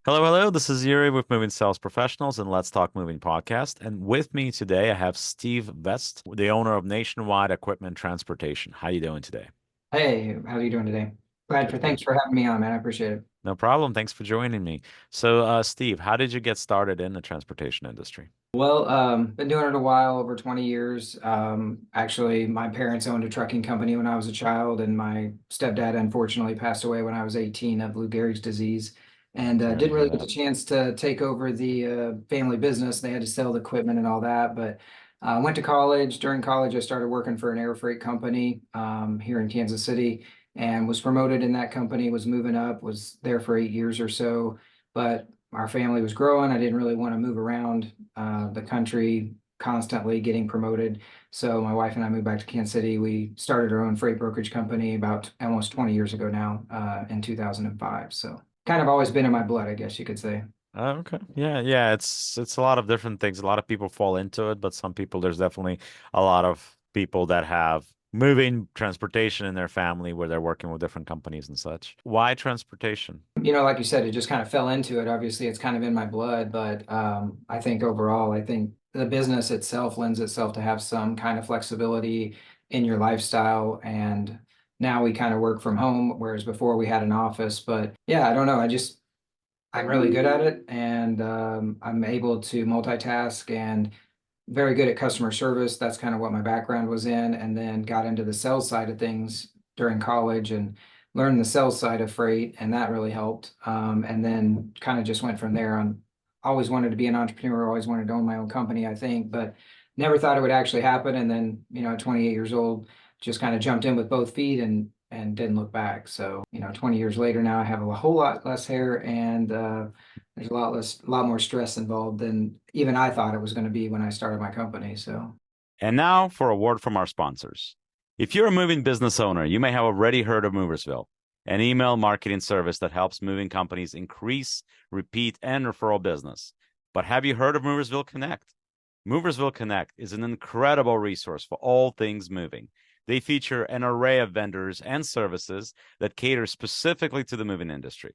Hello, hello. This is Yuriy with Moving Sales Professionals and Let's Talk Moving podcast. And with me today, I have Steve Vest, the owner of Nationwide Equipment Transportation. How you doing today? Hey, how are you doing today? Good, Thanks good. for having me on, man. I appreciate it. No problem. Thanks for joining me. So, Steve, how did you get started in the transportation industry? Well, been doing it a while, over 20 years. Actually, my parents owned a trucking company when I was a child, and my stepdad unfortunately passed away when I was 18 of Lou Gehrig's disease, and Sorry to didn't hear really get the that. chance to take over the family business. They had to sell the equipment and all that, but went to college. During college, I started working for an air freight company here in Kansas City, and was promoted in that company, was moving up, was there for 8 years or so. But our family was growing. I didn't really want to move around the country constantly getting promoted. So my wife and I moved back to Kansas City. We started our own freight brokerage company about almost 20 years ago now, in 2005. So kind of always been in my blood, I guess you could say. Okay. Yeah, yeah. It's a lot of different things. A lot of people fall into it, but some people, there's definitely a lot of people that have moving transportation in their family where they're working with different companies and such. Why transportation? Like you said, it just kind of fell into it. Obviously, it's kind of in my blood, but I think overall, I think the business itself lends itself to have some kind of flexibility in your lifestyle. And now we kind of work from home, whereas before we had an office. But yeah, I don't know. I'm really good at it, and I'm able to multitask and very good at customer service. That's kind of what my background was in, and then got into the sales side of things during college and learned the sales side of freight, and that really helped. And then kind of just went from there on. Always wanted to be an entrepreneur, always wanted to own my own company, I think, but never thought it would actually happen. And then, at 28 years old, just kind of jumped in with both feet and didn't look back. So, 20 years later now, I have a whole lot less hair, and there's a lot more stress involved than even I thought it was going to be when I started my company. So, And now for a word from our sponsors. If you're a moving business owner, you may have already heard of Moversville, an email marketing service that helps moving companies increase, repeat, and referral business. But have you heard of Moversville Connect? Moversville Connect is an incredible resource for all things moving. They feature an array of vendors and services that cater specifically to the moving industry.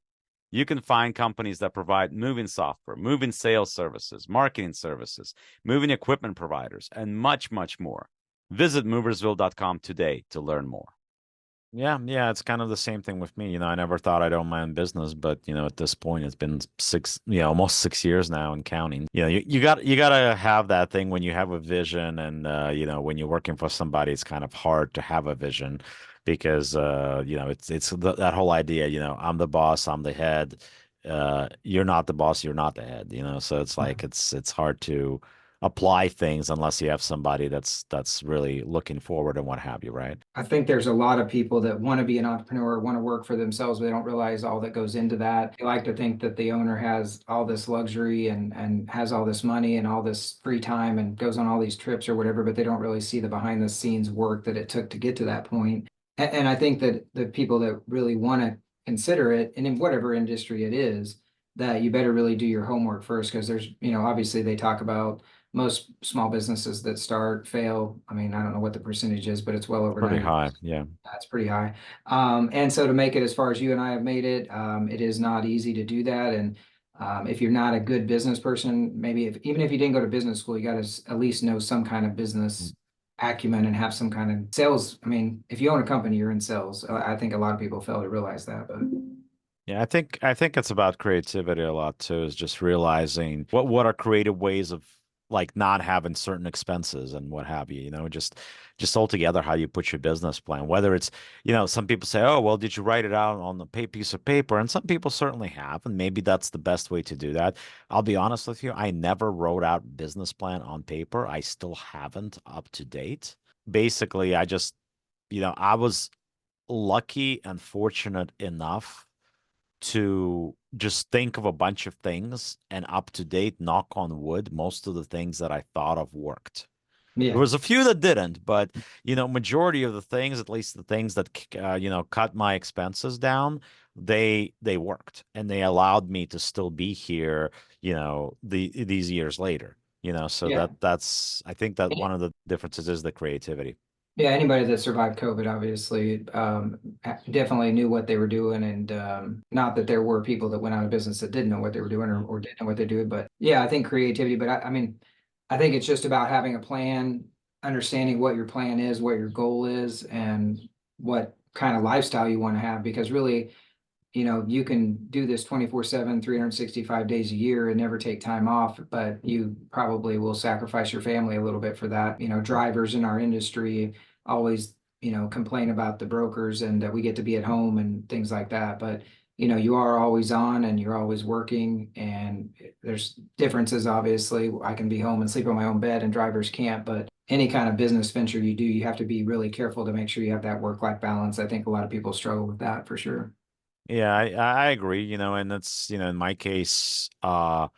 You can find companies that provide moving software, moving sales services, marketing services, moving equipment providers, and much, much more. Visit moversville.com today to learn more. Yeah, yeah, it's kind of the same thing with me. I never thought I'd own my own business, but at this point, it's been six, almost 6 years now and counting. You gotta have that thing when you have a vision, and when you're working for somebody, it's kind of hard to have a vision because that whole idea. I'm the boss, I'm the head. You're not the boss, you're not the head. So it's like it's hard to apply things unless you have somebody that's really looking forward and what have you, right? I think there's a lot of people that want to be an entrepreneur, want to work for themselves, but they don't realize all that goes into that. They like to think that the owner has all this luxury and has all this money and all this free time and goes on all these trips or whatever, but they don't really see the behind the scenes work that it took to get to that point. And I think that the people that really want to consider it, and in whatever industry it is, that you better really do your homework first, because there's, obviously they talk about most small businesses that start fail. I mean, I don't know what the percentage is, but it's well over Pretty 90. high, yeah. That's pretty high. And so to make it as far as you and I have made it, it is not easy to do that. And if you're not a good business person, maybe even if you didn't go to business school, you got to at least know some kind of business acumen and have some kind of sales. I mean, if you own a company, you're in sales. I think a lot of people fail to realize that, but Yeah, I think it's about creativity a lot too, is just realizing what are creative ways of like not having certain expenses and what have you, just altogether how you put your business plan. Whether it's, some people say, "Oh, well, did you write it out on the piece of paper?" And some people certainly have, and maybe that's the best way to do that. I'll be honest with you, I never wrote out business plan on paper. I still haven't up to date. Basically, I was lucky and fortunate enough to just think of a bunch of things and up to date, knock on wood, most of the things that I thought of worked. There yeah. was a few that didn't, but majority of the things, at least the things that cut my expenses down, they worked and they allowed me to still be here, these years later. So Yeah. that's I think that one of the differences is the creativity. Yeah, anybody that survived COVID obviously definitely knew what they were doing, and not that there were people that went out of business that didn't know what they were doing or didn't know what they're doing. But yeah, I think creativity. But I mean, I think it's just about having a plan, understanding what your plan is, what your goal is, and what kind of lifestyle you want to have. Because really, you can do this 24/7, 365 days a year and never take time off, but you probably will sacrifice your family a little bit for that. Drivers in our industry always, complain about the brokers and that we get to be at home and things like that. But, you are always on and you're always working, and there's differences, obviously. I can be home and sleep on my own bed and drivers can't, but any kind of business venture you do, you have to be really careful to make sure you have that work-life balance. I think a lot of people struggle with that for sure. Yeah, I agree, and that's, in my case, I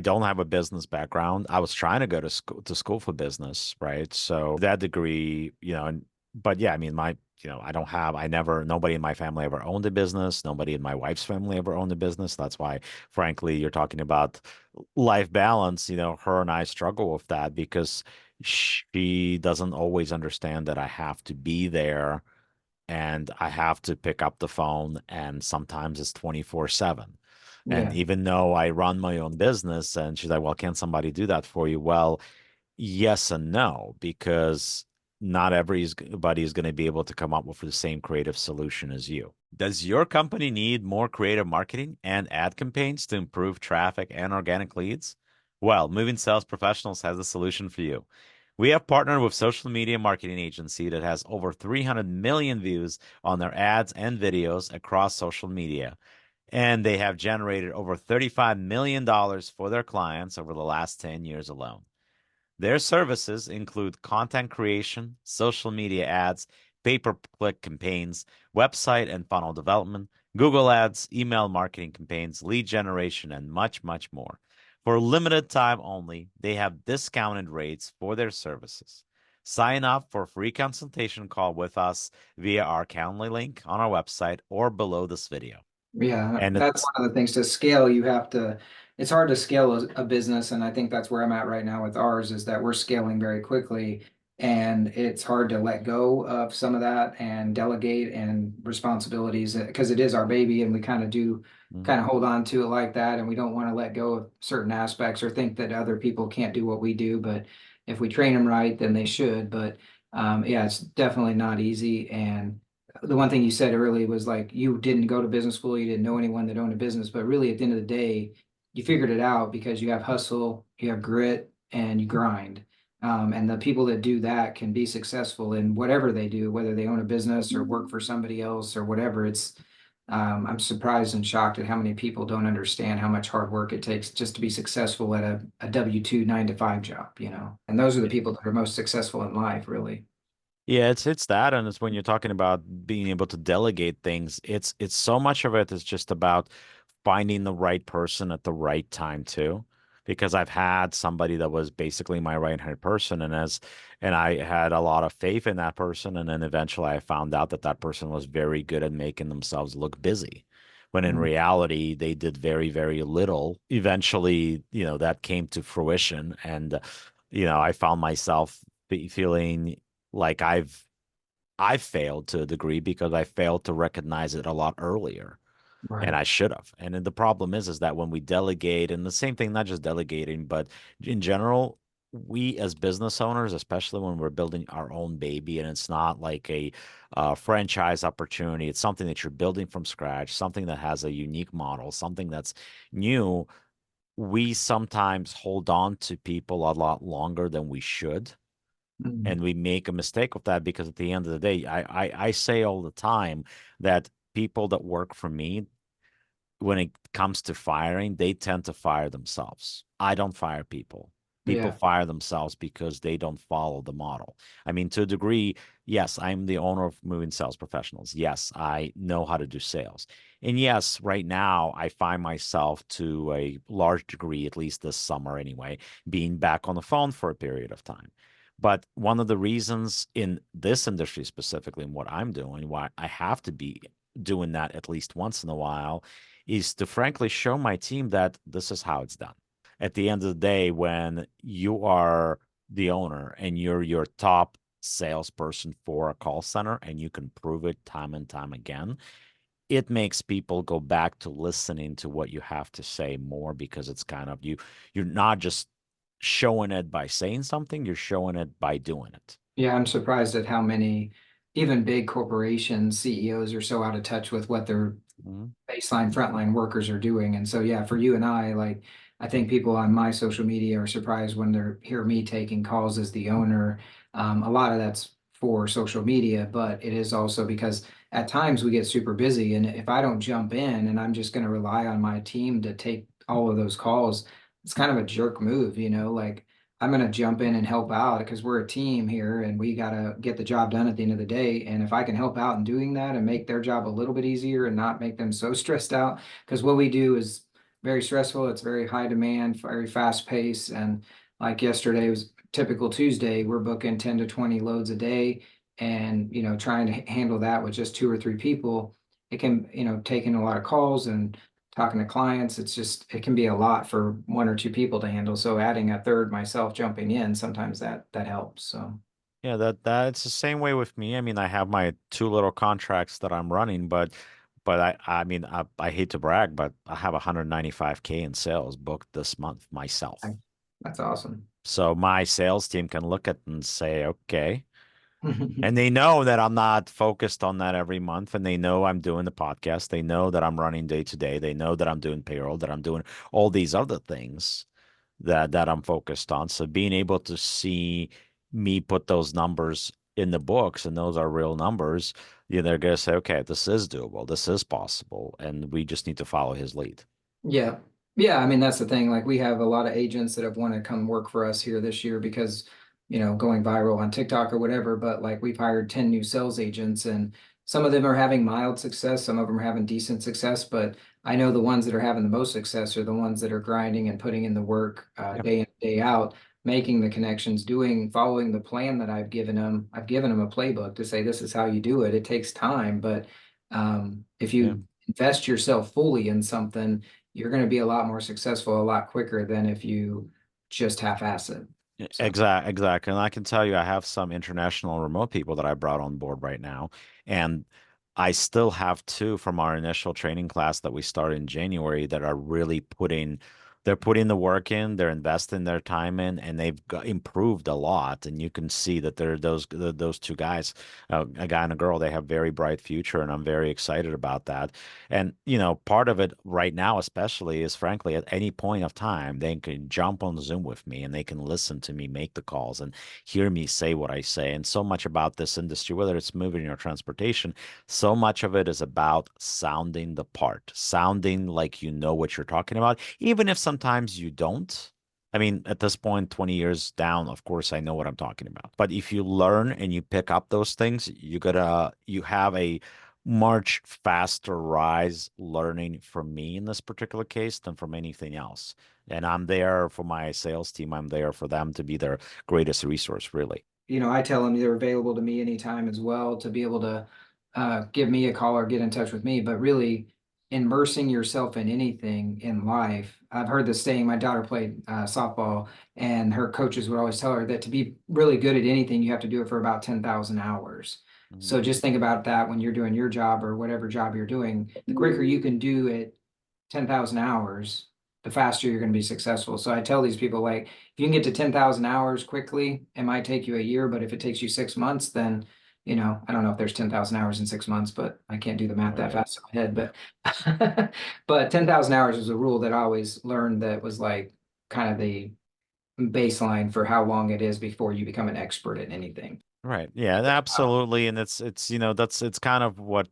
don't have a business background. I was trying to go to school for business, right? So that degree, but yeah, I mean, nobody in my family ever owned a business. Nobody in my wife's family ever owned a business. That's why, frankly, you're talking about life balance, her and I struggle with that because she doesn't always understand that I have to be there and I have to pick up the phone, and sometimes it's 24/7. And Yeah. even though I run my own business, and she's like, well, can't somebody do that for you? Well, yes and no, because not everybody is going to be able to come up with the same creative solution as you. Does your company need more creative marketing and ad campaigns to improve traffic and organic leads? Well, Moving Sales Professionals has a solution for you. We have partnered with social media marketing agency that has over 300 million views on their ads and videos across social media, and they have generated over $35 million for their clients over the last 10 years alone. Their services include content creation, social media ads, pay-per-click campaigns, website and funnel development, Google Ads, email marketing campaigns, lead generation, and much, much more. For limited time only, they have discounted rates for their services. Sign up for a free consultation call with us via our Calendly link on our website or below this video. Yeah, And that's it's one of the things to scale. It's hard to scale a business. And I think that's where I'm at right now with ours, is that we're scaling very quickly. And it's hard to let go of some of that and delegate and responsibilities, because it is our baby and we kind of do Mhm. kind of hold on to it like that. And we don't want to let go of certain aspects or think that other people can't do what we do. But if we train them right, then they should. But yeah, it's definitely not easy. And the one thing you said earlier was like you didn't go to business school, you didn't know anyone that owned a business, but really at the end of the day, you figured it out because you have hustle, you have grit, and you grind. And the people that do that can be successful in whatever they do, whether they own a business or work for somebody else or whatever. I'm surprised and shocked at how many people don't understand how much hard work it takes just to be successful at a W-2 9 to 5 job. And those are the people that are most successful in life, really. Yeah, it's that, and it's when you're talking about being able to delegate things, it's so much of it is just about finding the right person at the right time too. Because I've had somebody that was basically my right-hand person, and I had a lot of faith in that person, and then eventually I found out that that person was very good at making themselves look busy, when in Mm. reality they did very, very little. Eventually, that came to fruition, and I found myself feeling like I've failed to a degree because I failed to recognize it a lot earlier, and Right. I should have. And then the problem is that when we delegate, and the same thing, not just delegating, but in general, we as business owners, especially when we're building our own baby, and it's not like a franchise opportunity, it's something that you're building from scratch, something that has a unique model, something that's new. We sometimes hold on to people a lot longer than we should, Mm. and we make a mistake with that because at the end of the day, I say all the time that people that work for me, when it comes to firing, they tend to fire themselves. I don't fire people. People Yeah. fire themselves because they don't follow the model. I mean, to a degree, yes, I'm the owner of Moving Sales Professionals. Yes, I know how to do sales. And yes, right now, I find myself to a large degree, at least this summer anyway, being back on the phone for a period of time. But one of the reasons in this industry specifically, and what I'm doing, why I have to be doing that at least once in a while, is to frankly show my team that this is how it's done. At the end of the day, when you are the owner and you're your top salesperson for a call center and you can prove it time and time again, it makes people go back to listening to what you have to say more because it's kind of you're not just showing it by saying something, you're showing it by doing it. Yeah, I'm surprised at how many, even big corporation CEOs are so out of touch with what their Mhm. baseline frontline workers are doing. And so, yeah, for you and I, like, I think people on my social media are surprised when they hear me taking calls as the owner. A lot of that's for social media, but it is also because at times we get super busy. And if I don't jump in and I'm just going to rely on my team to take all of those calls, it's kind of a jerk move, like I'm going to jump in and help out because we're a team here and we got to get the job done at the end of the day. And if I can help out in doing that and make their job a little bit easier and not make them so stressed out, because what we do is very stressful, it's very high demand, very fast pace. And like yesterday was typical Tuesday, we're booking 10 to 20 loads a day. And, trying to handle that with just two or three people, it can, taking a lot of calls and talking to clients, it can be a lot for one or two people to handle. So adding a third, myself jumping in, sometimes that helps. So Yeah, that's the same way with me. I mean, I have my two little contracts that I'm running, but I mean, I hate to brag, but I have 195K in sales booked this month myself. I, that's awesome. So my sales team can look at and say, okay. And they know that I'm not focused on that every month. And they know I'm doing the podcast. They know that I'm running day to day. They know that I'm doing payroll, that I'm doing all these other things that I'm focused on. So being able to see me put those numbers in the books, and those are real numbers, they're gonna say, okay, this is doable, this is possible, and we just need to follow his lead. Yeah. Yeah. I mean, that's the thing. Like, we have a lot of agents that have want to come work for us here this year because, going viral on TikTok or whatever. But like, we've hired 10 new sales agents, and some of them are having mild success, some of them are having decent success. But I know the ones that are having the most success are the ones that are grinding and putting in the work Yep. day in, day out, making the connections, following the plan that I've given them. I've given them a playbook to say, this is how you do it. It takes time, but if Yeah. you invest yourself fully in something, you're going to be a lot more successful a lot quicker than if you just half-ass it. So, Exactly. And I can tell you, I have some international remote people that I brought on board right now. And I still have two from our initial training class that we started in January that are really they're putting the work in, they're investing their time in, and improved a lot. And you can see that those two guys, a guy and a girl, they have very bright future, and I'm very excited about that. And, part of it right now, especially, is frankly, at any point of time, they can jump on Zoom with me and they can listen to me make the calls and hear me say what I say. And so much about this industry, whether it's moving or transportation, so much of it is about sounding the part, sounding like you know what you're talking about, even if sometimes you don't. I mean, at this point, 20 years down, of course, I know what I'm talking about. But if you learn and you pick up those things, you have a much faster rise learning from me in this particular case than from anything else. And I'm there for my sales team. I'm there for them to be their greatest resource, really. I tell them they're available to me anytime as well to be able to give me a call or get in touch with me. But really, immersing yourself in anything in life. I've heard this saying, my daughter played softball, and her coaches would always tell her that to be really good at anything, you have to do it for about 10,000 hours. Mhm. So just think about that when you're doing your job or whatever job you're doing. The quicker you can do it 10,000 hours, the faster you're going to be successful. So I tell these people, like, if you can get to 10,000 hours quickly, it might take you a year, but if it takes you 6 months, then, I don't know if there's 10,000 hours in 6 months, but I can't do the math that Right. fast in my head. But 10,000 hours is a rule that I always learned that was like kind of the baseline for how long it is before you become an expert at anything. Right. Yeah, absolutely. And it's kind of what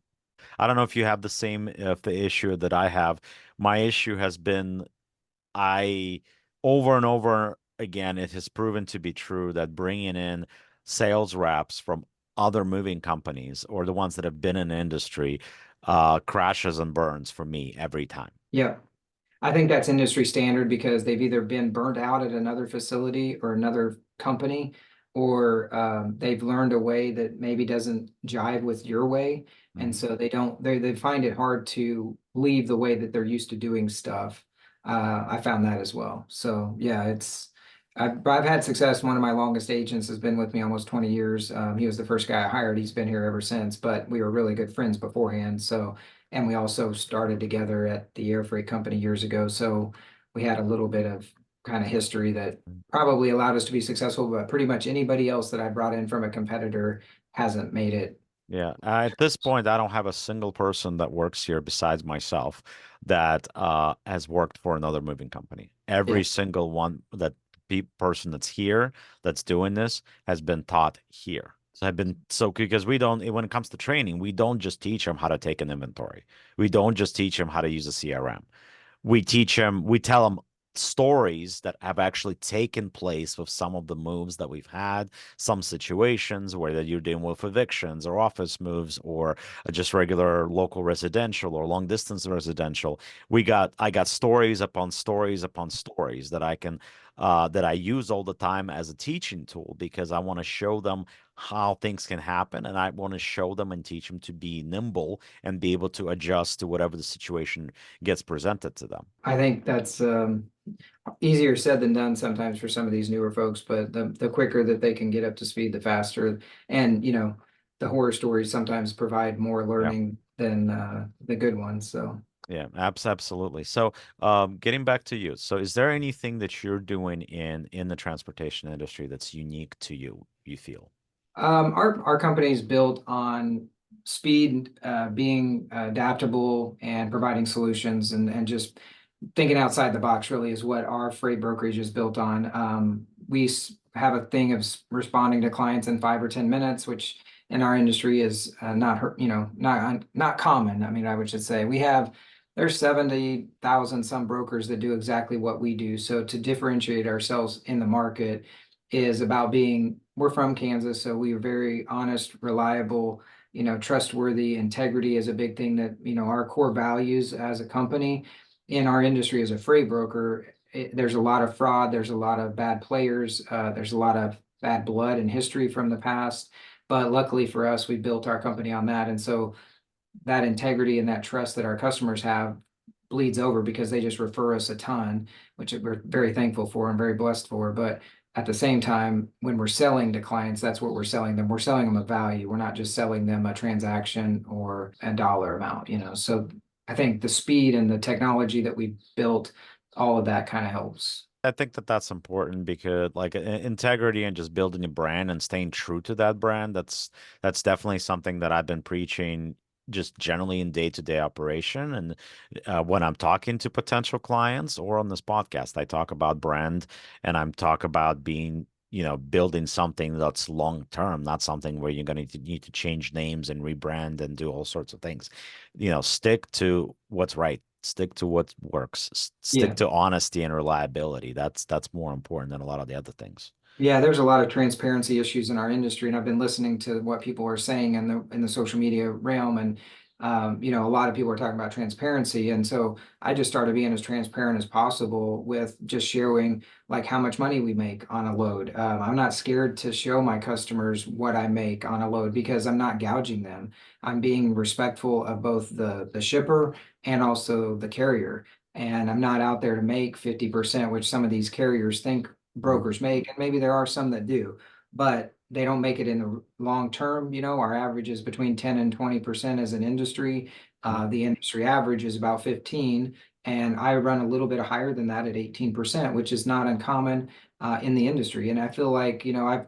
I don't know if you have the same if the issue that I have. My issue has been I over and over again, it has proven to be true that bringing in sales reps from other moving companies or the ones that have been in the industry crashes and burns for me every time. Yeah. I think that's industry standard because they've either been burnt out at another facility or another company, or they've learned a way that maybe doesn't jive with your way. And Mhm. so they find it hard to leave the way that they're used to doing stuff. I found that as well. So yeah, I've had success. One of my longest agents has been with me almost 20 years. He was the first guy I hired. He's been here ever since, but we were really good friends beforehand. So, and we also started together at the air freight company years ago. So we had a little bit of kind of history that probably allowed us to be successful, but pretty much anybody else that I brought in from a competitor hasn't made it. Yeah, at this point, I don't have a single person that works here besides myself that has worked for another moving company. Yeah. Every single one that pe person that's here that's doing this has been taught here. So I've been so because we don't when it comes to training, we don't just teach them how to take an inventory. We don't just teach them how to use a CRM. We teach them, we tell them stories that have actually taken place with some of the moves that we've had, some situations where that you're dealing with evictions or office moves or just regular local residential or long distance residential. I got stories upon stories upon stories that that I use all the time as a teaching tool because I want to show them how things can happen and I want to show them and teach them to be nimble and be able to adjust to whatever the situation gets presented to them. I think that's easier said than done sometimes for some of these newer folks, but the quicker that they can get up to speed, the faster. And the horror stories sometimes provide more Yeah. learning than the good ones. So Yeah, absolutely. So, getting back to you. So, is there anything that you're doing in the transportation industry that's unique to you, you feel? our company is built on speed, being adaptable, and providing solutions, and just thinking outside the box. Really, is what our freight brokerage is built on. We have a thing of responding to clients in 5 or 10 minutes, which in our industry is not common. I mean, I would just say there's 70,000 some brokers that do exactly what we do. So to differentiate ourselves in the market is about we're from Kansas, so we are very honest, reliable, trustworthy. Integrity is a big thing that, our core values as a company. In our industry as a freight broker, there's a lot of fraud, there's a lot of bad players, there's a lot of bad blood and history from the past. But luckily for us, we built our company on that. And so that integrity and that trust that our customers have bleeds over because they just refer us a ton, which we're very thankful for and very blessed for. But at the same time, when we're selling to clients, that's what we're selling them. We're selling them a value. We're not just selling them a transaction or a dollar amount. So I think the speed and the technology that we built, all of that kind of helps. I think that that's important because like integrity and just building a brand and staying true to that brand, that's definitely something that I've been preaching just generally in day-to-day operation. And when I'm talking to potential clients or on this podcast, I talk about brand and I'm talk about being, building something that's long term, not something where you're going to need to change names and rebrand and do all sorts of things. Stick to what's right. Stick to what works. Stick Yeah. to honesty and reliability. That's more important than a lot of the other things. Yeah, there's a lot of transparency issues in our industry, and I've been listening to what people are saying in the social media realm, and a lot of people are talking about transparency, and so I just started being as transparent as possible with just showing like how much money we make on a load. I'm not scared to show my customers what I make on a load because I'm not gouging them. I'm being respectful of both the shipper and also the carrier. And I'm not out there to make 50%, which some of these carriers think Mhm. brokers make, and maybe there are some that do, but they don't make it in the long term. Our average is between 10 and 20% as an industry. Mhm. The industry average is about 15, and I run a little bit higher than that at 18%, which is not uncommon in the industry. And I feel like, I've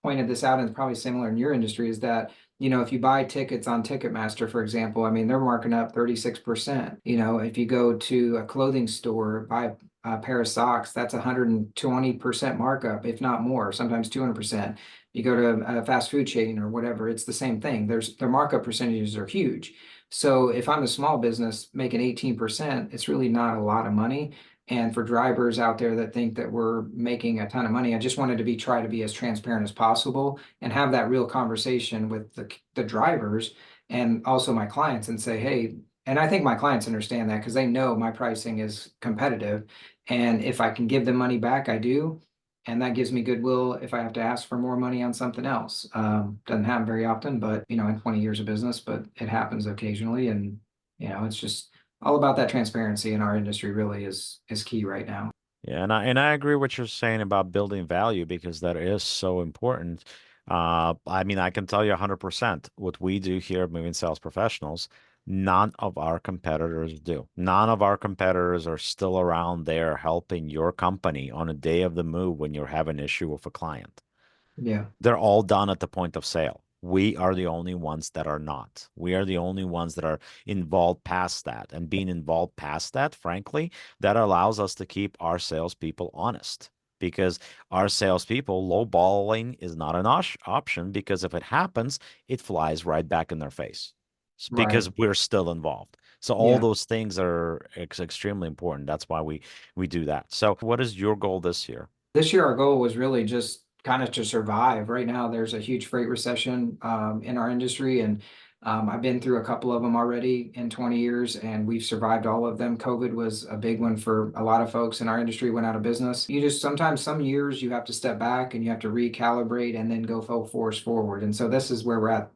pointed this out, and it's probably similar in your industry, is that, if you buy tickets on Ticketmaster, for example, I mean, they're marking up 36%. If you go to a clothing store, buy a pair of socks, that's 120% markup, if not more, sometimes 200%. You go to a fast food chain or whatever, it's the same thing. Their markup percentages are huge. So if I'm a small business making 18%, it's really not a lot of money. And for drivers out there that think that we're making a ton of money, I just wanted to try to be as transparent as possible and have that real conversation with the drivers and also my clients and say, hey, and I think my clients understand that because they know my pricing is competitive. And if I can give them money back, I do. And that gives me goodwill if I have to ask for more money on something else. Doesn't happen very often, but in 20 years of business, but it happens occasionally. And it's just all about that transparency in our industry really is key right now. Yeah, and I agree what you're saying about building value because that is so important. I mean, I can tell you 100% what we do here at Moving Sales Professionals, none of our competitors do. None of our competitors are still around there helping your company on a day of the move when you're having an issue with a client. Yeah, They're all done at the point of sale. We are the only ones that are not. We are the only ones that are involved past that. And being involved past that, frankly, that allows us to keep our salespeople honest because our salespeople, lowballing is not an option because if it happens, it flies right back in their face because right. we're still involved. So all Yeah. those things are extremely important. That's why we do that. So what is your goal this year? This year, our goal was really just kind of to survive. Right now, there's a huge freight recession in our industry, and I've been through a couple of them already in 20 years, and we've survived all of them. COVID was a big one for a lot of folks in our industry, went out of business. You just sometimes, some years, you have to step back and you have to recalibrate and then go full force forward. And so this is where we're at,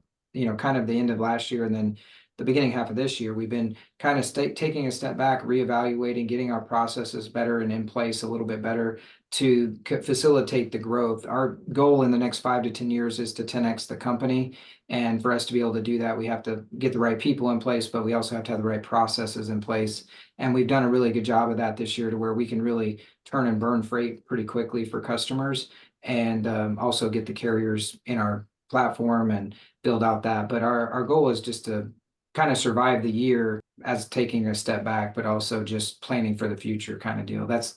kind of the end of last year and then the beginning half of this year. We've been kind of taking a step back, reevaluating, getting our processes better and in place a little bit better to facilitate the growth. Our goal in the next 5 to 10 years is to 10x the company. And for us to be able to do that, we have to get the right people in place, but we also have to have the right processes in place. And we've done a really good job of that this year to where we can really turn and burn freight pretty quickly for customers and also get the carriers in our platform and build out that. But our goal is just to kind of survive the year as taking a step back, but also just planning for the future kind of deal. That's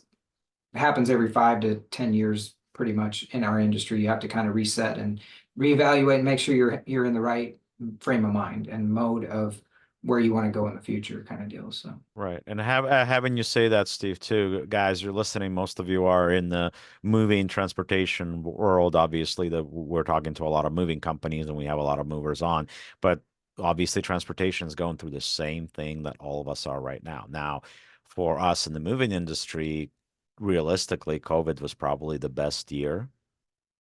happens every 5 to 10 years, pretty much in our industry. You have to kind of reset and reevaluate and make sure you're in the right frame of mind and mode of where you want to go in the future, kind of deal. So Right. And having you say that, Steve, too, guys, you're listening. Most of you are in the moving transportation world. Obviously, we're talking to a lot of moving companies and we have a lot of movers on, but obviously transportation is going through the same thing that all of us are right now. Now, for us in the moving industry, realistically, COVID was probably the best year.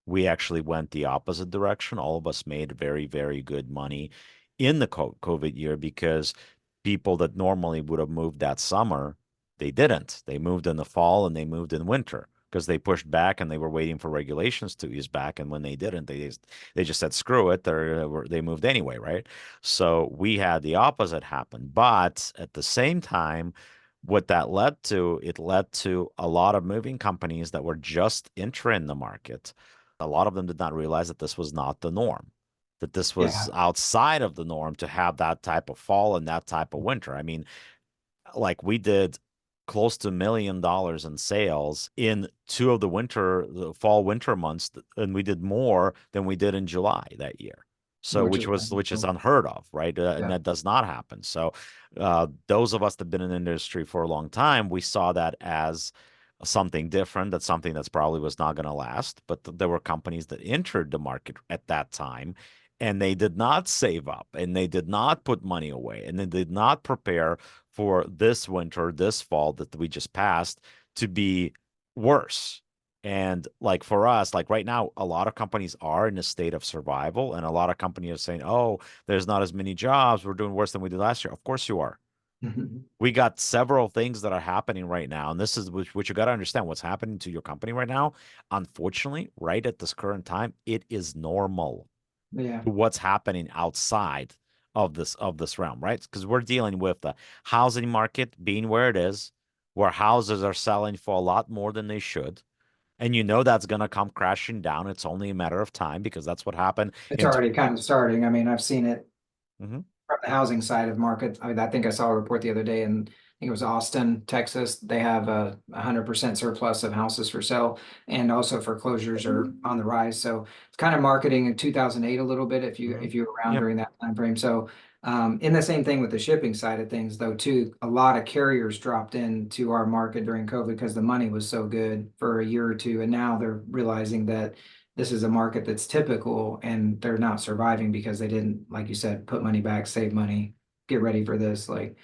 We actually went the opposite direction. All of us made very, very good money in the COVID year because people that normally would have moved that summer, they didn't. They moved in the fall and they moved in winter because they pushed back and they were waiting for regulations to ease back. And when they didn't, they just said screw it. They moved anyway, right? So we had the opposite happen. But at the same time, what that led to, it led to a lot of moving companies that were just entering the market. A lot of them did not realize that this was not the norm, that this was yeah, outside of the norm to have that type of fall and that type of winter. I mean, like we did close to $1 million in sales in two of the fall winter months, and we did more than we did in July that year. So which which is was which is unheard of, right? And yeah. that does not happen. So those of us that have been in the industry for a long time, we saw that as something different. That's something that's probably was not going to last. But there were companies that entered the market at that time and they did not save up and they did not put money away and they did not prepare for this winter, this fall that we just passed to be worse. And like for us, like right now, a lot of companies are in a state of survival, and a lot of companies are saying, "Oh, there's not as many jobs. We're doing worse than we did last year." Of course you are. We got several things that are happening right now, and this is which you got to understand what's happening to your company right now. Unfortunately, right at this current time, it is normal Yeah, to what's happening outside of this realm, right? Because we're dealing with the housing market being where it is, where houses are selling for a lot more than they should. And you know that's going to come crashing down. It's only a matter of time because that's what happened it's in. already kind of starting. I mean, I've seen it Mhm. from the housing side of market. I mean, I think I saw a report the other day, and I think it was Austin, Texas. They have a 100% surplus of houses for sale, and also foreclosures are on the rise. So it's kind of marketing in 2008 a little bit if you Mhm. if you were around Yep. during that time frame. So in the same thing with the shipping side of things, though, too, a lot of carriers dropped into our market during COVID because the money was so good for a year or two, and now they're realizing that this is a market that's typical and they're not surviving because they didn't, like you said, put money back, save money, get ready for this. Like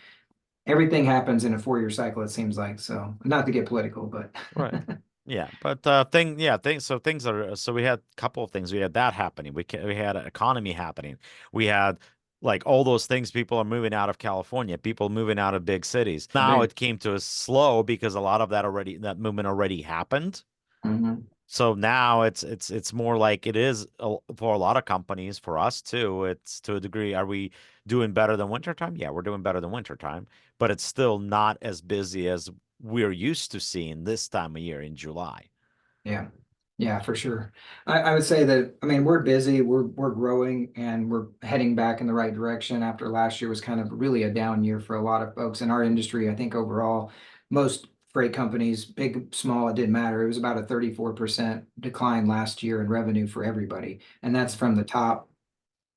everything happens in a 4 year cycle, it seems like. So not to get political, but Right. Yeah, but things are so we had a couple of things. We had that happening. We had an economy happening. We had Like all those things, people are moving out of California, people moving out of big cities. Now Big. it came to a slow because a lot of that movement already happened. Mhm. So now it's more like it is for a lot of companies, for us too. It's to a degree, are we doing better than wintertime? Yeah, we're doing better than wintertime, but it's still not as busy as we're used to seeing this time of year in July. Yeah. Yeah, for sure. I would say that, I mean, we're busy, we're growing, and we're heading back in the right direction after last year was kind of really a down year for a lot of folks in our industry. I think overall, most freight companies, big, small, it didn't matter. It was about a 34% decline last year in revenue for everybody. And that's from the top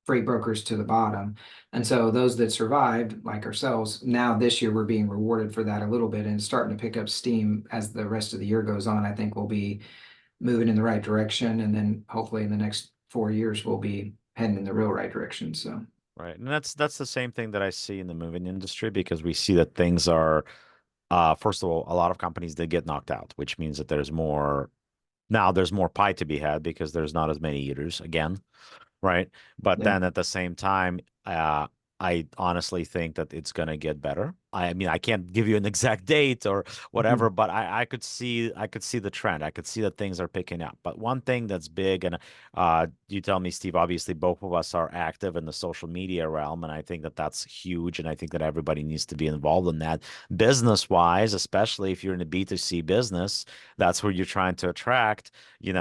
freight brokers to the bottom. And so those that survived, like ourselves, now this year we're being rewarded for that a little bit and starting to pick up steam as the rest of the year goes on. I think we'll be moving in the right direction. And then hopefully in the next 4 years, we'll be heading in the real right direction. So, Right. And that's the same thing that I see in the moving industry because we see that things are first of all, a lot of companies did get knocked out, which means that there's more pie to be had because there's not as many eaters again. Right. But yeah. then at the same time, I honestly think that it's gonna get better. I mean, I can't give you an exact date or whatever, Mhm. but I could see the trend. I could see that things are picking up. But one thing that's big, and you tell me, Steve, obviously both of us are active in the social media realm, and I think that that's huge, and I think that everybody needs to be involved in that business wise, especially if you're in a B2C business, that's where you're trying to attract you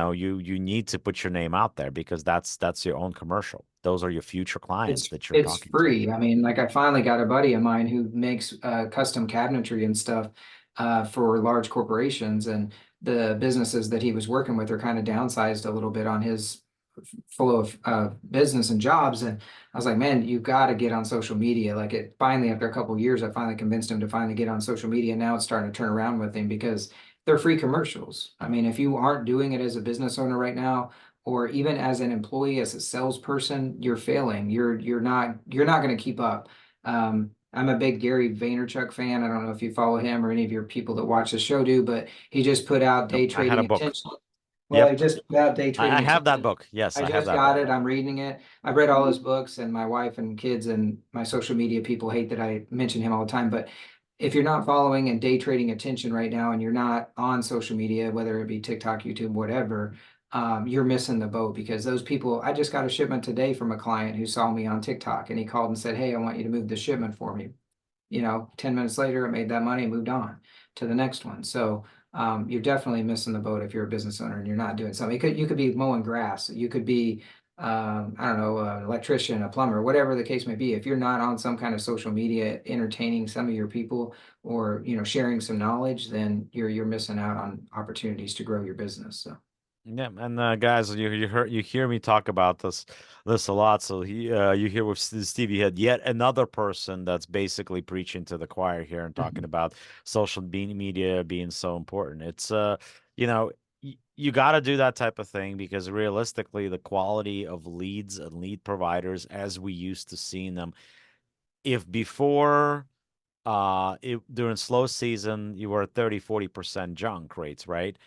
need to put your name out there because that's your own commercial. Those are your future clients that you're It's talking to. free. I mean, like I finally got a buddy of mine who makes custom cabinetry and stuff for large corporations, and the businesses that he was working with are kind of downsized a little bit on his flow of business and jobs. And I was like, man, you got to get on social media. Like it finally, after a couple of years, I finally convinced him to finally get on social media. Now it's starting to turn around with him because they're free commercials. I mean, if you aren't doing it as a business owner right now, or even as an employee, as a salesperson, you're failing. You're not going to keep up. I'm a big Gary Vaynerchuk fan. I don't know if you follow him or any of your people that watch the show do, but he just put out Nope, day I had a trading book. attention. Well, Yep, he just put out day I trading have that attention. book. Yes, I I have just that got book. it. I'm reading it. I've read all his books, and my wife and kids and my social media people hate that I mention him all the time. But if you're not following and day trading attention right now, and you're not on social media, whether it be TikTok, YouTube, whatever, you're missing the boat because those people. I just got a shipment today from a client who saw me on TikTok, and he called and said, "Hey, I want you to move the shipment for me." 10 minutes later, I made that money and moved on to the next one. So you're definitely missing the boat if you're a business owner and you're not doing something. You could be mowing grass. You could be, I don't know, an electrician, a plumber, whatever the case may be. If you're not on some kind of social media entertaining some of your people or, sharing some knowledge, then you're missing out on opportunities to grow your business. So. Yeah, and guys, you hear me talk about this a lot. So you hear with Steve, you had yet another person that's basically preaching to the choir here and talking about media being so important. It's you know, you got to do that type of thing because realistically, the quality of leads and lead providers as we used to seeing them, if before during slow season you were at 30-40% junk rates, right?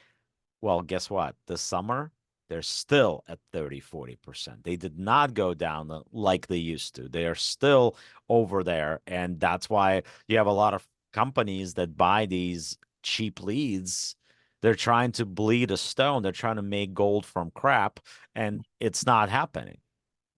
Well, guess what? This summer, they're still at 30-40%. They did not go down like they used to. They are still over there. And that's why you have a lot of companies that buy these cheap leads. They're trying to bleed a stone. They're trying to make gold from crap, and it's not happening.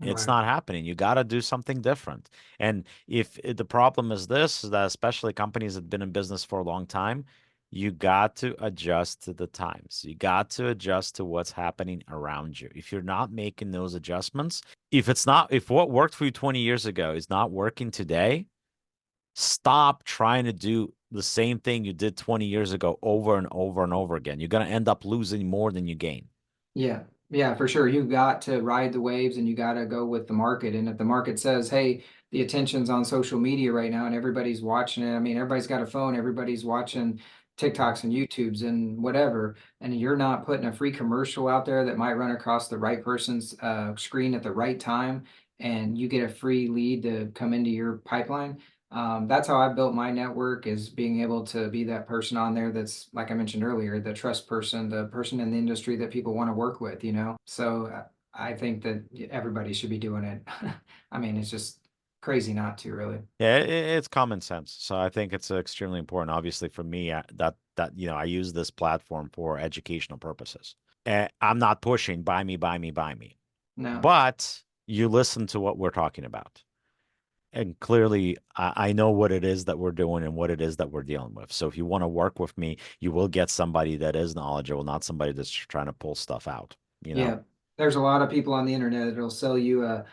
It's Right. not happening. You got to do something different. And if the problem is this, is that especially companies that have been in business for a long time, you got to adjust to the times. You got to adjust to what's happening around you. If you're not making those adjustments, if what worked for you 20 years ago is not working today, stop trying to do the same thing you did 20 years ago over and over and over again. You're going to end up losing more than you gain. Yeah, yeah, for sure. You've got to ride the waves and you got to go with the market. And if the market says, hey, the attention's on social media right now and everybody's watching it, I mean, everybody's got a phone, everybody's watching TikToks and YouTubes and whatever, and you're not putting a free commercial out there that might run across the right person's screen at the right time, and you get a free lead to come into your pipeline. That's how I built my network is being able to be that person on there that's like I mentioned earlier, the trust person, the person in the industry that people want to work with. So I think that everybody should be doing it. I mean, it's just crazy not to really. Yeah, it's common sense. So I think it's extremely important. Obviously, for me, that I use this platform for educational purposes. I'm not pushing buy me, buy me, buy me, No. but you listen to what we're talking about. And clearly, I know what it is that we're doing and what it is that we're dealing with. So if you want to work with me, you will get somebody that is knowledgeable, not somebody that's trying to pull stuff out, you know? Yeah. There's a lot of people on the internet that'll sell you a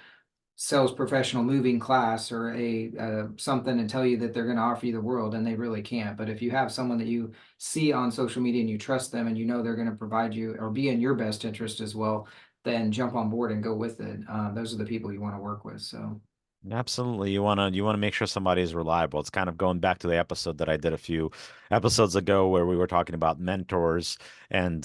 sales professional moving class or a something and tell you that they're going to offer you the world, and they really can't. But if you have someone that you see on social media and you trust them and you know they're going to provide you or be in your best interest as well, then jump on board and go with it. Those are the people you want to work with. So Absolutely. You want to make sure somebody is reliable. It's kind of going back to the episode that I did a few episodes ago where we were talking about mentors and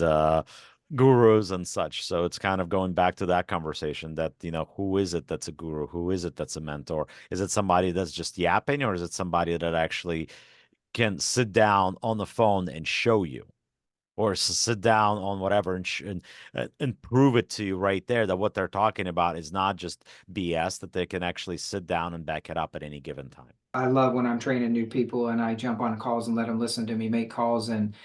gurus and such. So it's kind of going back to that conversation that, who is it that's a guru? Who is it that's a mentor? Is it somebody that's just yapping, or is it somebody that actually can sit down on the phone and show you? Or sit down on whatever and prove it to you right there that what they're talking about is not just BS, that they can actually sit down and back it up at any given time. I love when I'm training new people and I jump on calls and let them listen to me make calls, and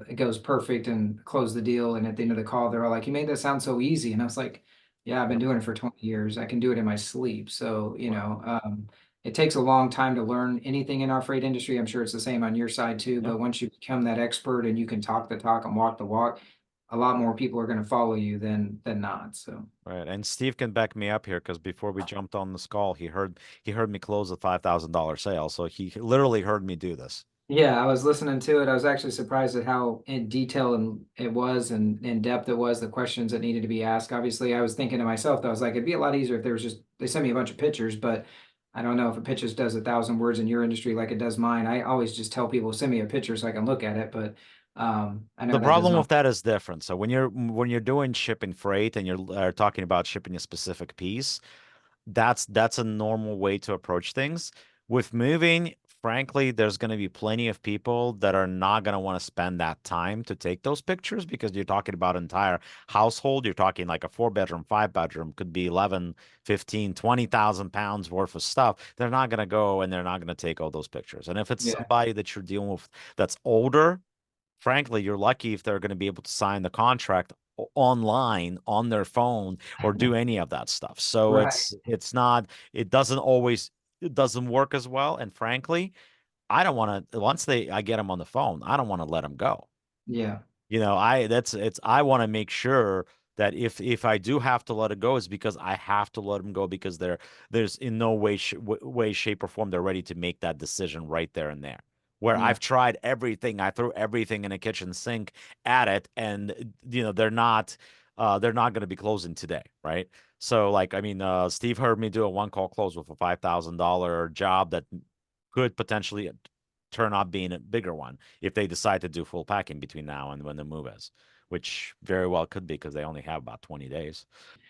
it goes perfect and close the deal. And at the end of the call, they're all like, "You made that sound so easy." And I was like, "Yeah, I've been Yep. doing it for 20 years. I can do it in my sleep." So, Wow. it takes a long time to learn anything in our freight industry. I'm sure it's the same on your side too. Yeah. But once you become that expert and you can talk the talk and walk the walk, a lot more people are going to follow you than not. So. Right. And Steve can back me up here because before we jumped on this call, he heard me close a $5,000 sale. So he literally heard me do this. Yeah, I was listening to it. I was actually surprised at how in detail and it was and in depth it was, the questions that needed to be asked. Obviously, I was thinking to myself, that I was like, it'd be a lot easier if there was just they sent me a bunch of pictures, but I don't know if a picture just does 1,000 words in your industry like it does mine. I always just tell people, send me a picture so I can look at it, but I know The that does problem not. with that is different. So when you're doing shipping freight and you're talking about shipping a specific piece, that's a normal way to approach things. With moving, frankly, there's going to be plenty of people that are not going to want to spend that time to take those pictures because you're talking about an entire household. You're talking like a 4 bedroom, 5 bedroom, could be 11, 15, 20,000 pounds worth of stuff. They're not going to go and they're not going to take all those pictures. And if it's Yeah, somebody that you're dealing with that's older, frankly, you're lucky if they're going to be able to sign the contract online on their phone or do any of that stuff. So right. it's not it doesn't always it doesn't work as well. And frankly, I don't want to once they I get them on the phone, I don't want to let them go. Yeah, I want to make sure that if I do have to let it go, it's because I have to let them go because there's in no way, shape, or form they're ready to make that decision right there and there. Where yeah, I've tried everything, I threw everything in a kitchen sink at it, and they're not going to be closing today, right? So like I mean, Steve heard me do a one call close with a $5,000 job that could potentially turn out being a bigger one if they decide to do full packing between now and when the move is, which very well could be because they only have about 20 days.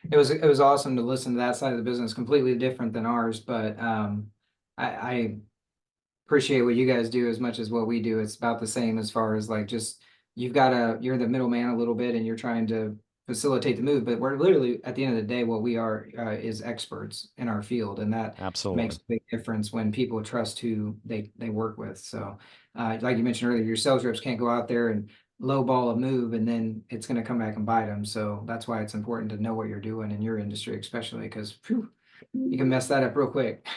it was awesome to listen to that side of the business, completely different than ours, but I appreciate what you guys do as much as what we do. It's about the same as far as like just you're the middleman a little bit and you're trying to facilitate the move, but we're literally at the end of the day, what we are is experts in our field, and that makes Absolutely. a big difference when people trust who they work with. So, like you mentioned earlier, your sales reps can't go out there and lowball a move and then it's going to come back and bite them. So that's why it's important to know what you're doing in your industry, especially because you can mess that up real quick.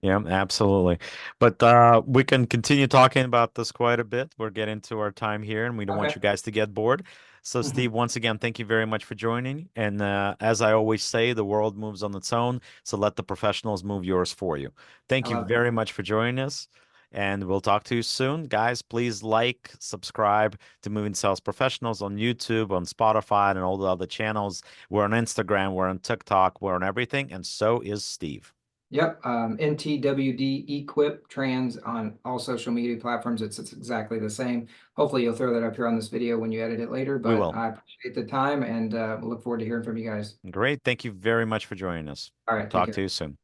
Yeah, absolutely. But we can continue talking about this quite a bit. We're getting to our time here, and we don't want Okay. you guys to get bored. So, Steve, once again, thank you very much for joining. And as I always say, the world moves on its own, so let the professionals move yours for you. I Thank you love it. very much for joining us, and we'll talk to you soon. Guys, please like, subscribe to Moving Sales Professionals on YouTube, on Spotify, and all the other channels. We're on Instagram, we're on TikTok, we're on everything, and so is Steve. Yep. NTWD Equip Trans on all social media platforms. It's exactly the same. Hopefully you'll throw that up here on this video when you edit it later, We but will. I appreciate the time and look forward to hearing from you guys. Great. Thank you very much for joining us. All We'll right. Take talk to care. you soon.